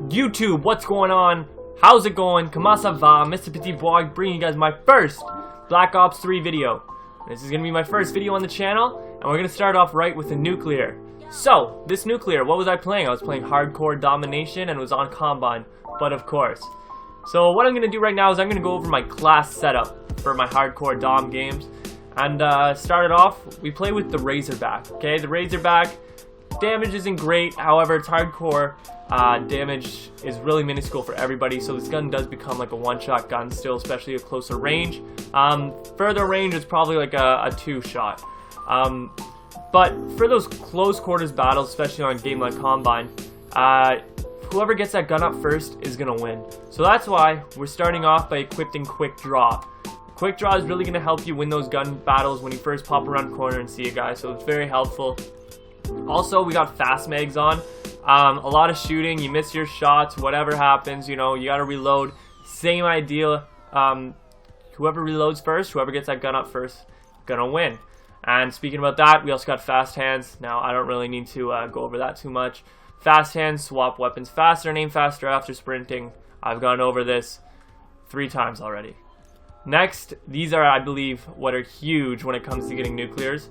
YouTube, what's going on? How's it going? Comment ça va? Mr. Petit Boy bringing you guys my first Black Ops 3 video. This is going to be my first video on the channel, and we're going to start off right with the nuclear. So, this nuclear, what was I playing? I was playing hardcore domination and was on Combine, but of course. So what I'm going to do right now is I'm going to go over my class setup for my hardcore dom games. And start it off, we play with the Razorback, okay? The Razorback, damage isn't great, however it's hardcore. Damage is really minuscule for everybody, so this gun does become like a one-shot gun still, especially at closer range. Further range is probably like a two-shot. But for those close quarters battles, especially on a game like Combine, whoever gets that gun up first is going to win. So that's why we're starting off by equipping Quick Draw. Quick Draw is really going to help you win those gun battles when you first pop around the corner and see a guy, so it's very helpful. Also, we got fast mags on. A lot of shooting, you miss your shots, whatever happens, you know, you got to reload. Same idea. Whoever reloads first, whoever gets that gun up first, gonna win. And speaking about that, we also got fast hands. Now, I don't really need to go over that too much. Fast hands, swap weapons faster, and aim faster after sprinting. I've gone over this 3 times already. Next, these are, I believe, what are huge when it comes to getting nuclears,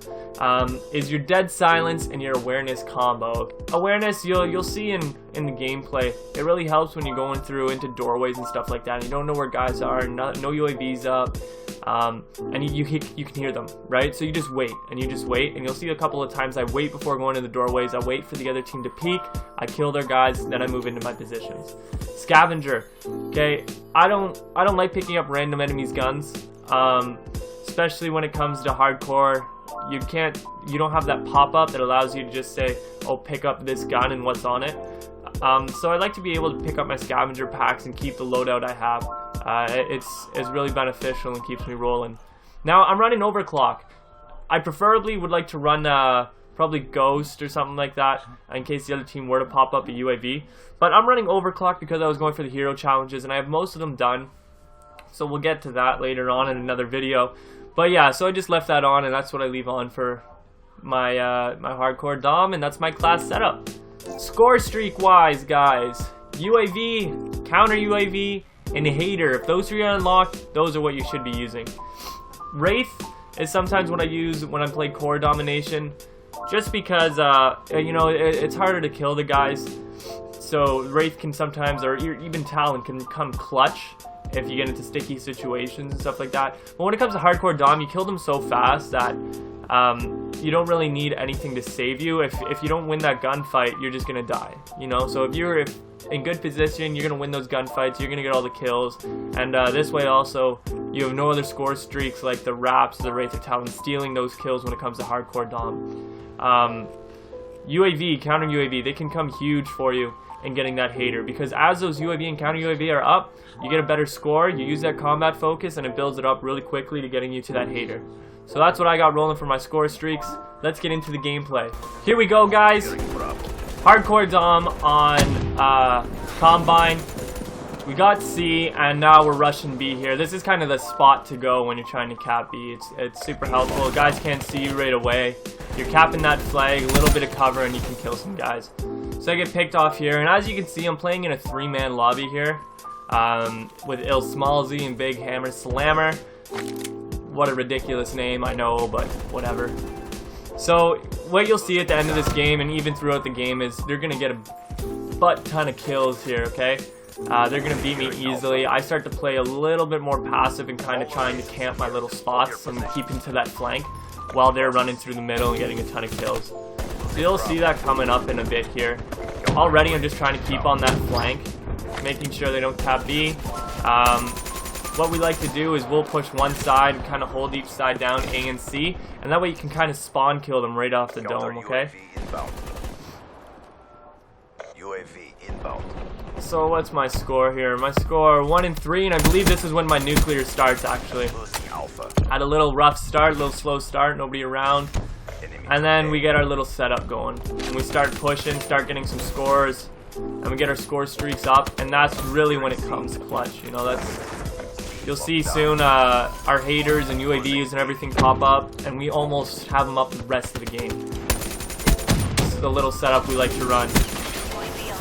is your dead silence and your awareness combo. Awareness, you'll see in the gameplay, it really helps when you're going through into doorways and stuff like that, and you don't know where guys are, no UAVs up, and you can hear them, right? So you just wait, and you'll see a couple of times I wait before going to the doorways, I wait for the other team to peek, I kill their guys, then I move into my positions. Scavenger, okay, I don't like picking up random enemies' guns, especially when it comes to hardcore. You don't have that pop-up that allows you to just say, oh, pick up this gun and what's on it. So I like to be able to pick up my scavenger packs and keep the loadout I have. It's really beneficial and keeps me rolling. Now I'm running overclock. I preferably would like to run probably Ghost or something like that in case the other team were to pop up a UAV. But I'm running overclock because I was going for the hero challenges and I have most of them done. So we'll get to that later on in another video. But yeah, so I just left that on and that's what I leave on for my my hardcore dom, and that's my class setup. Score streak wise, guys, UAV, counter UAV, and hater. If those 3 are unlocked, those are what you should be using. Wraith is sometimes what I use when I play core domination, just because you know, it's harder to kill the guys. So Wraith can sometimes, or even Talon can come clutch if you get into sticky situations and stuff like that. But when it comes to hardcore dom, you kill them so fast that you don't really need anything to save you. If you don't win that gunfight, you're just gonna die, you know. So if you're in good position, you're gonna win those gunfights, you're gonna get all the kills, and this way also you have no other score streaks like the Raps, the Wraith, or Talon stealing those kills when it comes to hardcore dom. UAV, counter UAV, they can come huge for you in getting that hater, because as those UAV and counter UAV are up, you get a better score, you use that combat focus, and it builds it up really quickly to getting you to that hater. So that's what I got rolling for my score streaks. Let's get into the gameplay. Here we go, guys. Hardcore dom on Combine. We got C, and now we're rushing B here. This is kind of the spot to go when you're trying to cap B. It's super helpful. Guys can't see you right away. You're capping that flag, a little bit of cover, and you can kill some guys. So I get picked off here, and as you can see, I'm playing in a 3-man lobby here with Il Smalzy and Big Hammer Slammer. What a ridiculous name, I know, but whatever. So what you'll see at the end of this game, and even throughout the game, is they're gonna get a butt ton of kills here, okay? They're gonna beat me easily. I start to play a little bit more passive and kind of trying to camp my little spots and keeping to that flank while they're running through the middle and getting a ton of kills. So you'll see that coming up in a bit here. Already I'm just trying to keep on that flank, making sure they don't tap B. What we like to do is we'll push one side and kind of hold each side down, A and C, and that way you can kind of spawn kill them right off the dome, okay? UAV inbound. So what's my score here? My score 1 and 3, and I believe this is when my nuclear starts actually. Had a little rough start, a little slow start, nobody around. And then we get our little setup going. And we start pushing, start getting some scores, and we get our score streaks up, and that's really when it comes clutch, you know. You'll see soon our haters and UAVs and everything pop up, and we almost have them up the rest of the game. This is the little setup we like to run.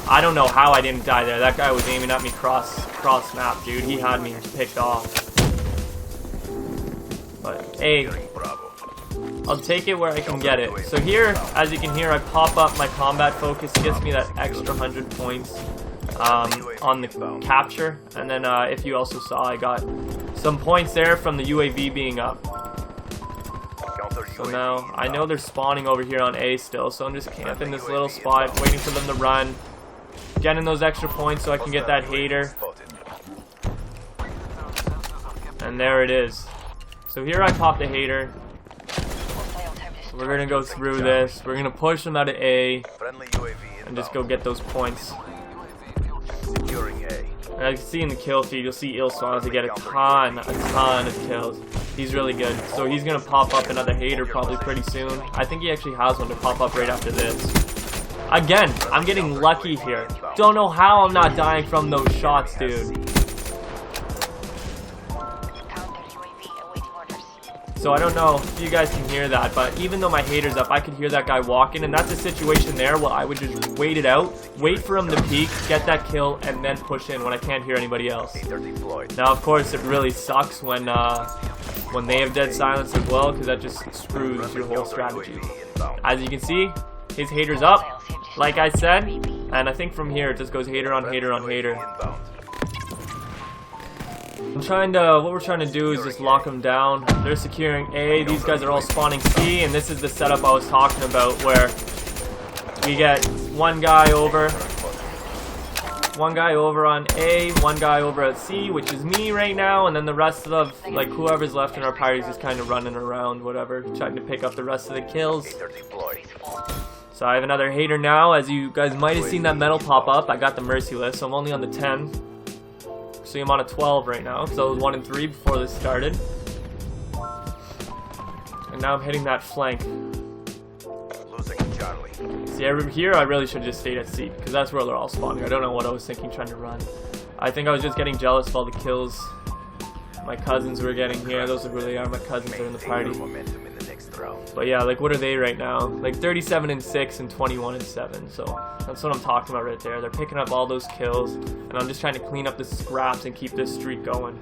I don't know how I didn't die there. That guy was aiming at me cross map, dude. He had me picked off. But hey, I'll take it where I can get it. So here, as you can hear, I pop up my combat focus. It gets me that extra 100 points on the capture. And then if you also saw, I got some points there from the UAV being up. So now, I know they're spawning over here on A still, so I'm just camping this little spot, waiting for them to run. Getting those extra points so I can get that hater. And there it is. So here I pop the hater. We're gonna go through this. We're gonna push them out of A and just go get those points. And as you can see in the kill feed, you'll see Ilswan to get a ton of kills. He's really good. So he's gonna pop up another hater probably pretty soon. I think he actually has one to pop up right after this. Again, I'm getting lucky here. Don't know how I'm not dying from those shots, dude. So I don't know if you guys can hear that, but even though my hater's up, I could hear that guy walking, and that's a situation there where I would just wait it out, wait for him to peek, get that kill, and then push in when I can't hear anybody else. Now, of course, it really sucks when they have dead silence as well, because that just screws your whole strategy. As you can see, his hater's up, like I said, and I think from here it just goes hater on hater on hater. What we're trying to do is just lock them down. They're securing A, these guys are all spawning C, and this is the setup I was talking about where we get one guy over on A, one guy over at C, which is me right now, and then the rest of, like, whoever's left in our party is just kind of running around, whatever, trying to pick up the rest of the kills. So I have another hater now. As you guys might have seen that medal pop up, I got the merciless, so I'm only on the 10. So I'm on a 12 right now, because I was 1 and 3 before this started. And now I'm hitting that flank. See, over here I really should have just stayed at C, because that's where they're all spawning. I don't know what I was thinking trying to run. I think I was just getting jealous of all the kills my cousins were getting here. Those really are my cousins that are in the party. But yeah, like, what are they right now? Like 37 and 6 and 21 and 7. So that's what I'm talking about right there. They're picking up all those kills, and I'm just trying to clean up the scraps and keep this streak going.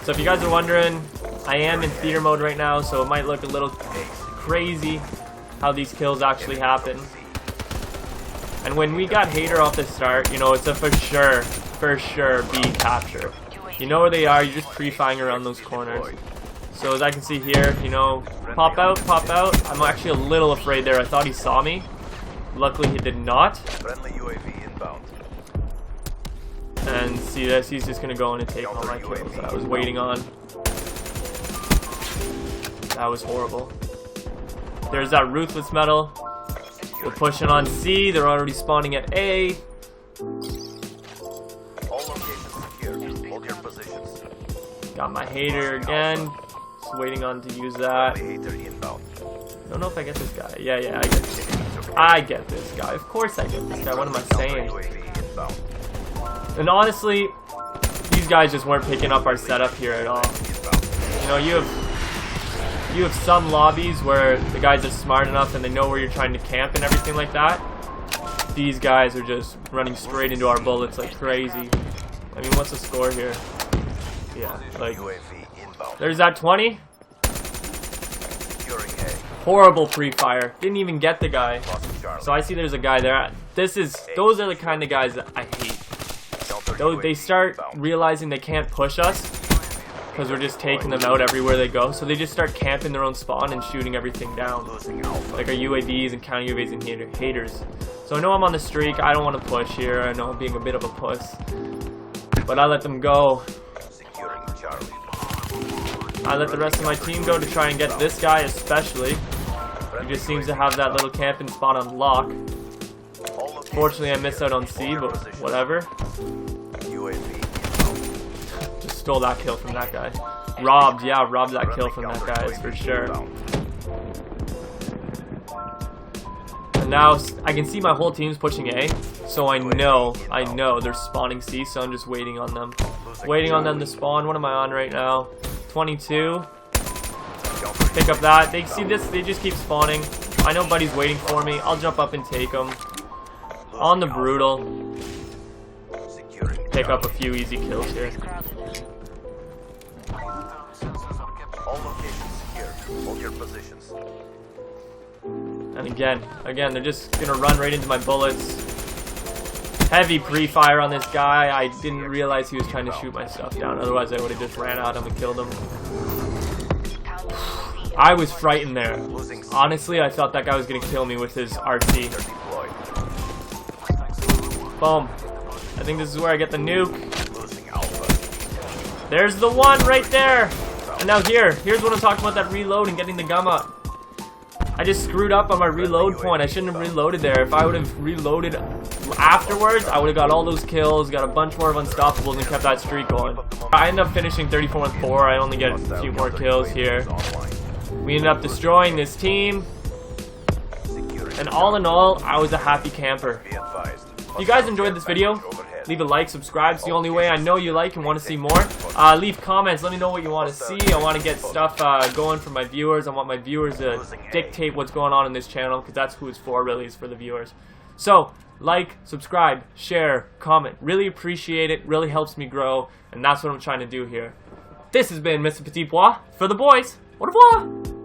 So if you guys are wondering, I am in theater mode right now, so it might look a little crazy how these kills actually happen. And when we got hater off the start, you know, it's a for sure B capture. You know where they are, you're just pre-firing around those corners. So as I can see here, you know, pop out. I'm actually a little afraid there. I thought he saw me. Luckily he did not. And see this, he's just gonna go in and take all my kills that I was waiting on. That was horrible. There's that ruthless medal. We're pushing on C, they're already spawning at A. Got my hater again. Just waiting on to use that. Don't know if I get this guy. Yeah, I get this guy. I get this guy. Of course I get this guy. What am I saying? And honestly, these guys just weren't picking up our setup here at all. You know, you have some lobbies where the guys are smart enough and they know where you're trying to camp and everything like that. These guys are just running straight into our bullets like crazy. I mean, what's the score here? Yeah, like, there's that 20. Horrible pre-fire. Didn't even get the guy. So I see there's a guy there. Those are the kind of guys that I hate. They start realizing they can't push us because we're just taking them out everywhere they go. So they just start camping their own spawn and shooting everything down. Like our UAVs and counter UAVs and haters. So I know I'm on the streak. I don't want to push here. I know I'm being a bit of a puss. But I let them go. I let the rest of my team go to try and get this guy especially. He just seems to have that little camping spot on lock. Fortunately I missed out on C, but whatever. Just stole that kill from that guy. Robbed that kill from that guy for sure. And now I can see my whole team's pushing A, so I know they're spawning C, so I'm just waiting on them. Waiting on them to spawn. What am I on right now? 22. Pick up that. They see this, they just keep spawning. I know buddy's waiting for me. I'll jump up and take him. On the brutal. Securing Pick up a few easy kills here. all locations secured. Hold your positions. And again, they're just gonna run right into my bullets. Heavy pre-fire on this guy. I didn't realize he was trying to shoot my stuff down. Otherwise, I would have just ran at him and killed him. I was frightened there. Honestly, I thought that guy was gonna kill me with his RT. Deployed. Boom. I think this is where I get the nuke. Losing Alpha. There's the one right there. And now here's what I'm talking about, that reload and getting the gum up. I just screwed up on my reload point. I shouldn't have reloaded there. If I would have reloaded afterwards, I would have got all those kills, got a bunch more of unstoppables, and kept that streak going. I ended up finishing 34-4. I only get a few more kills here. We ended up destroying this team. And all in all, I was a happy camper. Be advised. If you guys enjoyed this video, leave a like, subscribe. It's the only way I know you like and want to see more. Leave comments. Let me know what you want to see. I want to get stuff going for my viewers. I want my viewers to dictate what's going on in this channel, because that's who it's for, really, is for the viewers. So, like, subscribe, share, comment. Really appreciate it. Really helps me grow, and that's what I'm trying to do here. This has been Mr. Petit Bois for the boys. Au revoir!